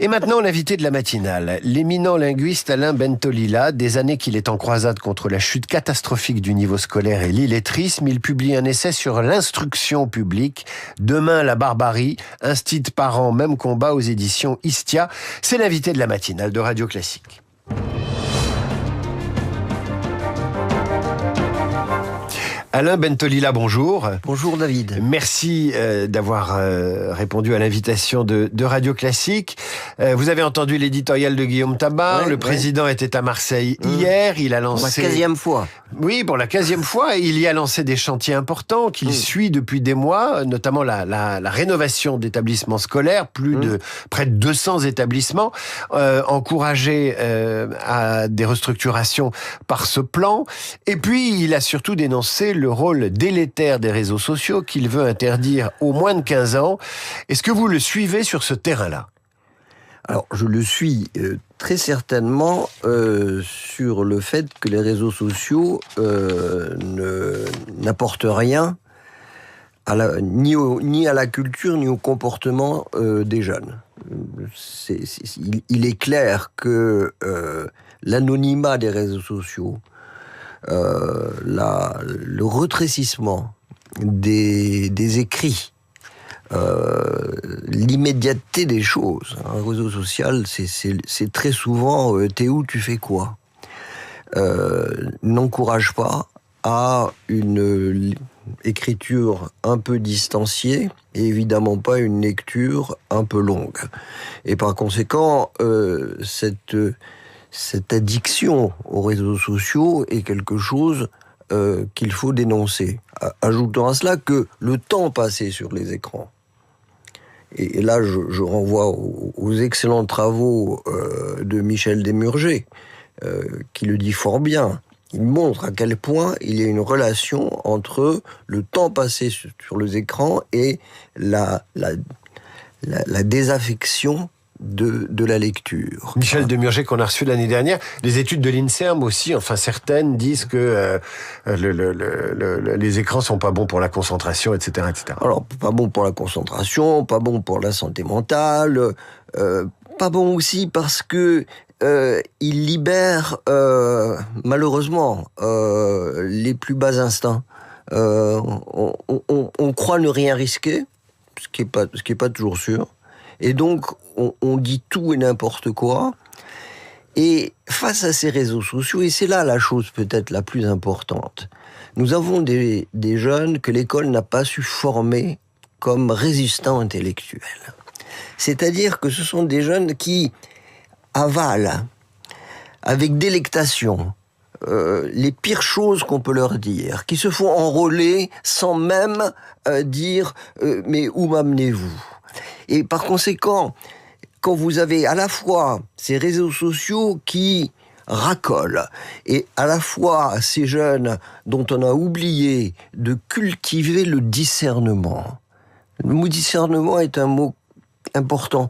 Et maintenant, l'invité de la matinale, l'éminent linguiste Alain Bentolila. Des années qu'il est en croisade contre la chute catastrophique du niveau scolaire et l'illettrisme, il publie un essai sur l'instruction publique. Demain, la barbarie, instit parents, même combat aux éditions Istia. C'est l'invité de la matinale de Radio Classique. Alain Bentolila, bonjour. Bonjour David. Merci d'avoir répondu à l'invitation de Radio Classique. Vous avez entendu l'éditorial de Guillaume Tabar. Le président était à Marseille hier. Il a lancé... Pour la 15e fois. Oui, pour la 15e fois. Il y a lancé des chantiers importants qu'il suit depuis des mois, notamment la rénovation d'établissements scolaires, près de 200 établissements, encouragés à des restructurations par ce plan. Et puis, il a surtout dénoncé le rôle délétère des réseaux sociaux qu'il veut interdire aux moins de 15 ans. Est-ce que vous le suivez sur ce terrain-là ? Alors, je le suis très certainement sur le fait que les réseaux sociaux n'apportent rien ni à la culture ni au comportement des jeunes. Il est clair que l'anonymat des réseaux sociaux, le rétrécissement des écrits, l'immédiateté des choses. Un réseau social, c'est très souvent t'es où, tu fais quoi, n'encourage pas à une écriture un peu distanciée et évidemment pas une lecture un peu longue. Et par conséquent, cette addiction aux réseaux sociaux est quelque chose qu'il faut dénoncer. Ajoutons à cela que le temps passé sur les écrans, et là je renvoie aux excellents travaux de Michel Desmurger, qui le dit fort bien. Il montre à quel point il y a une relation entre le temps passé sur les écrans et la désaffection de la lecture. Michel Desmurger qu'on a reçu l'année dernière. Les études de l'INSERM aussi, enfin certaines disent que les écrans sont pas bons pour la concentration, etc., etc. Alors, pas bon pour la concentration, pas bon pour la santé mentale, pas bon aussi parce que il libère malheureusement les plus bas instincts. On croit ne rien risquer, ce qui est pas toujours sûr. Et donc, on dit tout et n'importe quoi. Et face à ces réseaux sociaux, et c'est là la chose peut-être la plus importante, nous avons des jeunes que l'école n'a pas su former comme résistants intellectuels. C'est-à-dire que ce sont des jeunes qui avalent avec délectation les pires choses qu'on peut leur dire, qui se font enrôler sans même dire « mais où m'amenez-vous » Et par conséquent, quand vous avez à la fois ces réseaux sociaux qui racolent, et à la fois ces jeunes dont on a oublié de cultiver le discernement. Le mot discernement est un mot important.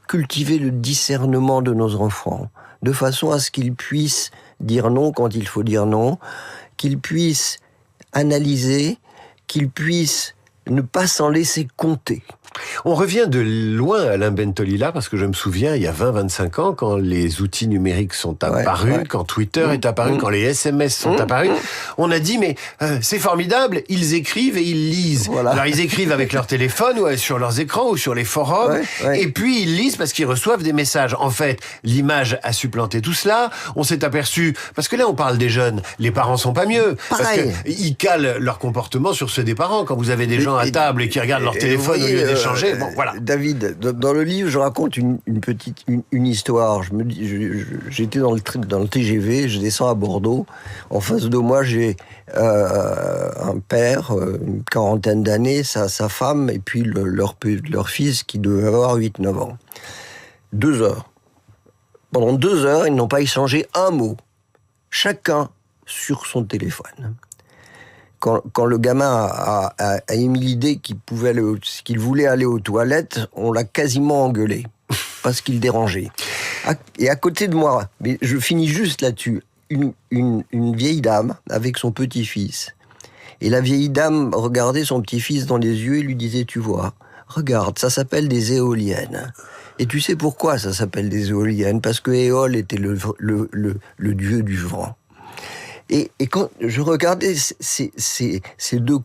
Cultiver le discernement de nos enfants, de façon à ce qu'ils puissent dire non quand il faut dire non, qu'ils puissent analyser, qu'ils puissent ne pas s'en laisser compter. On revient de loin, Alain Bentolila, parce que je me souviens, il y a 20-25 ans, quand les outils numériques sont apparus, quand Twitter est apparu, quand les SMS sont apparus, on a dit, mais c'est formidable, ils écrivent et ils lisent. Voilà. Alors, ils écrivent avec leur téléphone, ou sur leurs écrans, ou sur les forums, et puis ils lisent parce qu'ils reçoivent des messages. En fait, l'image a supplanté tout cela. On s'est aperçu, parce que là, on parle des jeunes, les parents sont pas mieux. Pareil. Parce qu'ils calent leur comportement sur ceux des parents. Quand vous avez des gens à table et qui regardent leur téléphone au lieu d'échanger, bon, voilà. David, dans le livre, je raconte une histoire. J'étais dans le TGV, je descends à Bordeaux. En face de moi, j'ai un père, une quarantaine d'années, sa femme, et puis leur fils qui devait avoir 8-9 ans. 2 heures. Pendant 2 heures, ils n'ont pas échangé un mot. Chacun sur son téléphone. Quand le gamin a émis l'idée qu'il voulait aller aux toilettes, on l'a quasiment engueulé, parce qu'il dérangeait. Et à côté de moi, mais je finis juste là-dessus, une vieille dame avec son petit-fils. Et la vieille dame regardait son petit-fils dans les yeux et lui disait « Tu vois, regarde, ça s'appelle des éoliennes. Et tu sais pourquoi ça s'appelle des éoliennes? Parce que Éole était le dieu du vent. Et quand je regardais ces deux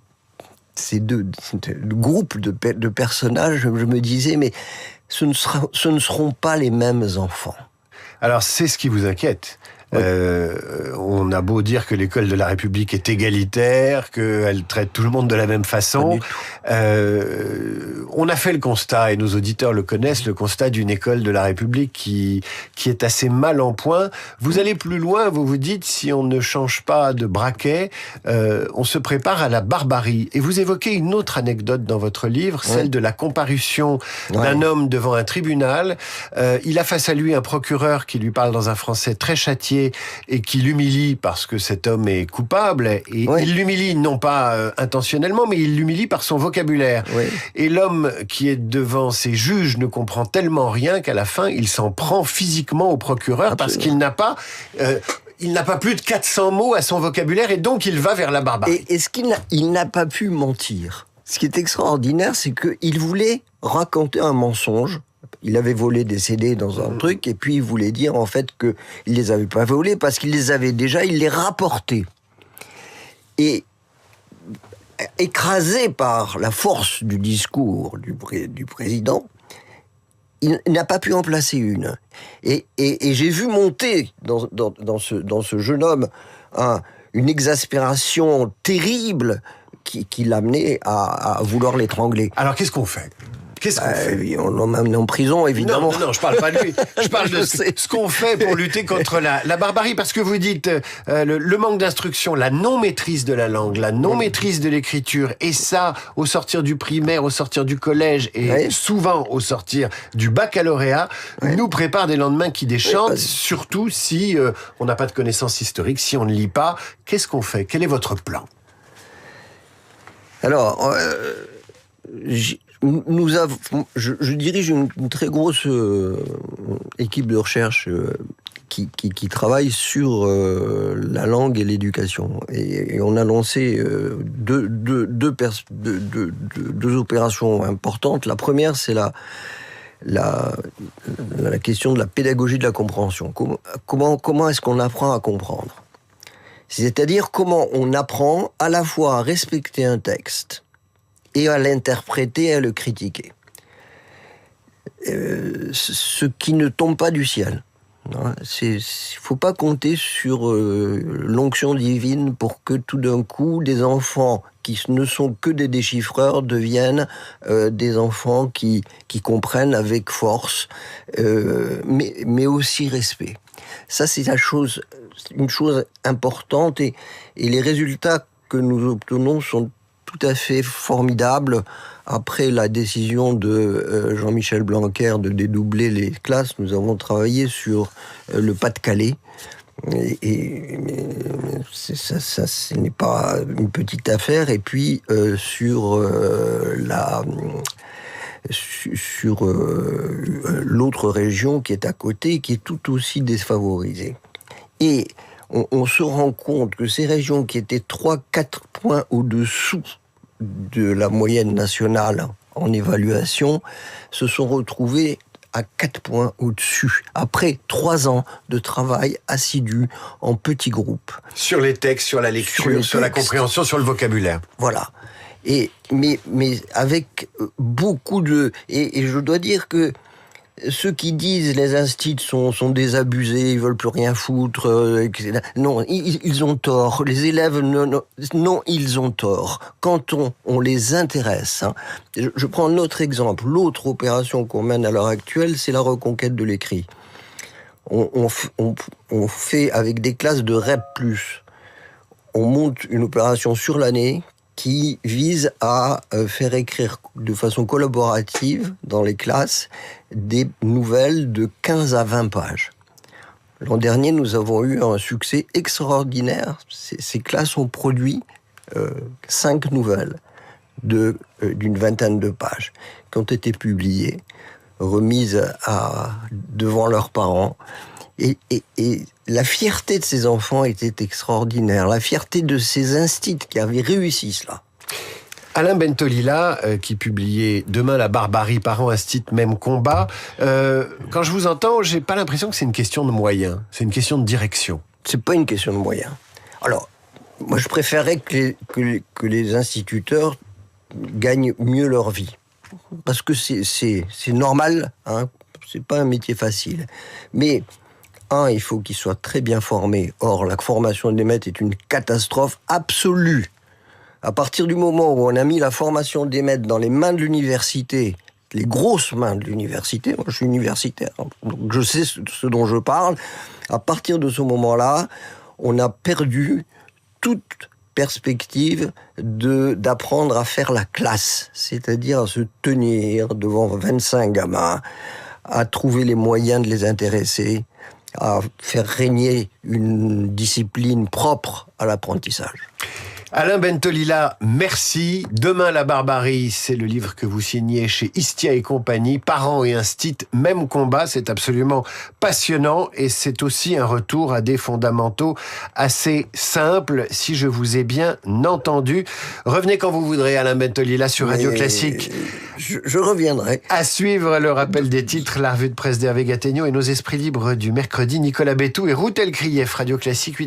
groupes de personnages, je me disais, mais ce ne seront pas les mêmes enfants. Alors, c'est ce qui vous inquiète. Oui. On a beau dire que l'école de la République est égalitaire, qu'elle traite tout le monde de la même façon. On a fait le constat, et nos auditeurs le connaissent, le constat d'une école de la République qui est assez mal en point. Vous allez plus loin, vous vous dites, si on ne change pas de braquet, on se prépare à la barbarie. Et vous évoquez une autre anecdote dans votre livre, celle de la comparution d'un homme devant un tribunal. Il a face à lui un procureur qui lui parle dans un français très châtié et qui l'humilie parce que cet homme est coupable. Et il l'humilie non pas intentionnellement, mais il l'humilie par son vocabulaire. Et l'homme qui est devant ses juges ne comprend tellement rien qu'à la fin, il s'en prend physiquement au procureur. Absolument. Parce qu'il n'a pas... il n'a pas plus de 400 mots à son vocabulaire et donc il va vers la barbarie. Et ce il n'a pas pu mentir. Ce qui est extraordinaire, c'est qu'il voulait raconter un mensonge. Il avait volé des CD dans un truc, et puis il voulait dire en fait qu'il les avait pas volés parce qu'il les avait déjà, il les rapportait. Et écrasé par la force du discours du président, il n'a pas pu en placer une. Et j'ai vu monter dans ce jeune homme une exaspération terrible qui l'amenait à vouloir l'étrangler. Alors qu'est-ce qu'on fait ? Qu'est-ce qu'on fait ? On l'emmène en prison, évidemment. Non, je parle pas de lui. Je parle de ce qu'on fait pour lutter contre la barbarie. Parce que vous dites le manque d'instruction, la non-maîtrise de la langue, la non-maîtrise de l'écriture, et ça, au sortir du primaire, au sortir du collège, et souvent au sortir du baccalauréat, nous prépare des lendemains qui déchantent, surtout si on n'a pas de connaissances historiques, si on ne lit pas. Qu'est-ce qu'on fait ? Quel est votre plan ? Alors... je dirige une très grosse équipe de recherche qui travaille sur la langue et l'éducation. Et on a lancé deux opérations importantes. La première, c'est la question de la pédagogie de la compréhension. Comment est-ce qu'on apprend à comprendre ? C'est-à-dire comment on apprend à la fois à respecter un texte et à l'interpréter et à le critiquer. Ce qui ne tombe pas du ciel. Il ne faut pas compter sur l'onction divine pour que tout d'un coup, des enfants qui ne sont que des déchiffreurs deviennent des enfants qui comprennent avec force, mais aussi respect. Ça, c'est une chose importante, et les résultats que nous obtenons sont tout à fait formidable. Après la décision de Jean-Michel Blanquer de dédoubler les classes, nous avons travaillé sur le Pas-de-Calais. Et ça, ce n'est pas une petite affaire. Et puis sur l'autre région qui est à côté, qui est tout aussi défavorisée. Et on se rend compte que ces régions qui étaient 3-4 points au-dessous de la moyenne nationale en évaluation se sont retrouvées à 4 points au-dessus, après 3 ans de travail assidu en petits groupes. Sur les textes, sur la lecture, sur la compréhension, sur le vocabulaire. Voilà. Mais avec beaucoup de... Et je dois dire que ceux qui disent les instituts sont désabusés, ils veulent plus rien foutre, etc. Non, ils ont tort. Les élèves, non, ils ont tort. Quand on les intéresse, hein. Je prends un autre exemple. L'autre opération qu'on mène à l'heure actuelle, c'est la reconquête de l'écrit. On fait avec des classes de REP+. On monte une opération sur l'année qui vise à faire écrire de façon collaborative dans les classes des nouvelles de 15 à 20 pages. L'an dernier, nous avons eu un succès extraordinaire. Ces classes ont produit 5 nouvelles d'une vingtaine de pages qui ont été publiées, remises devant leurs parents. Et la fierté de ces enfants était extraordinaire. La fierté de ces instituts qui avaient réussi cela. Alain Bentolila, qui publiait Demain la barbarie, parents, instit, même combat. Quand je vous entends, j'ai pas l'impression que c'est une question de moyens, c'est une question de direction. C'est pas une question de moyens. Alors, moi je préférerais que les instituteurs gagnent mieux leur vie. Parce que c'est normal, hein, c'est pas un métier facile. Mais, il faut qu'ils soient très bien formés. Or, la formation des maîtres est une catastrophe absolue. À partir du moment où on a mis la formation des maîtres dans les mains de l'université, les grosses mains de l'université, moi je suis universitaire, donc je sais ce dont je parle, à partir de ce moment-là, on a perdu toute perspective d'apprendre à faire la classe, c'est-à-dire à se tenir devant 25 gamins, à trouver les moyens de les intéresser, à faire régner une discipline propre à l'apprentissage. Alain Bentolila, merci. Demain la barbarie, c'est le livre que vous signez chez Istia et compagnie. Parents et instit, même combat. C'est absolument passionnant et c'est aussi un retour à des fondamentaux assez simples, si je vous ai bien entendu. Revenez quand vous voudrez, Alain Bentolila, sur Radio Classique. Je reviendrai. À suivre le rappel des titres, la revue de presse d'Hervé Gattegno et nos esprits libres du mercredi. Nicolas Bétou et Ruth Elkrief, Radio Classique 8.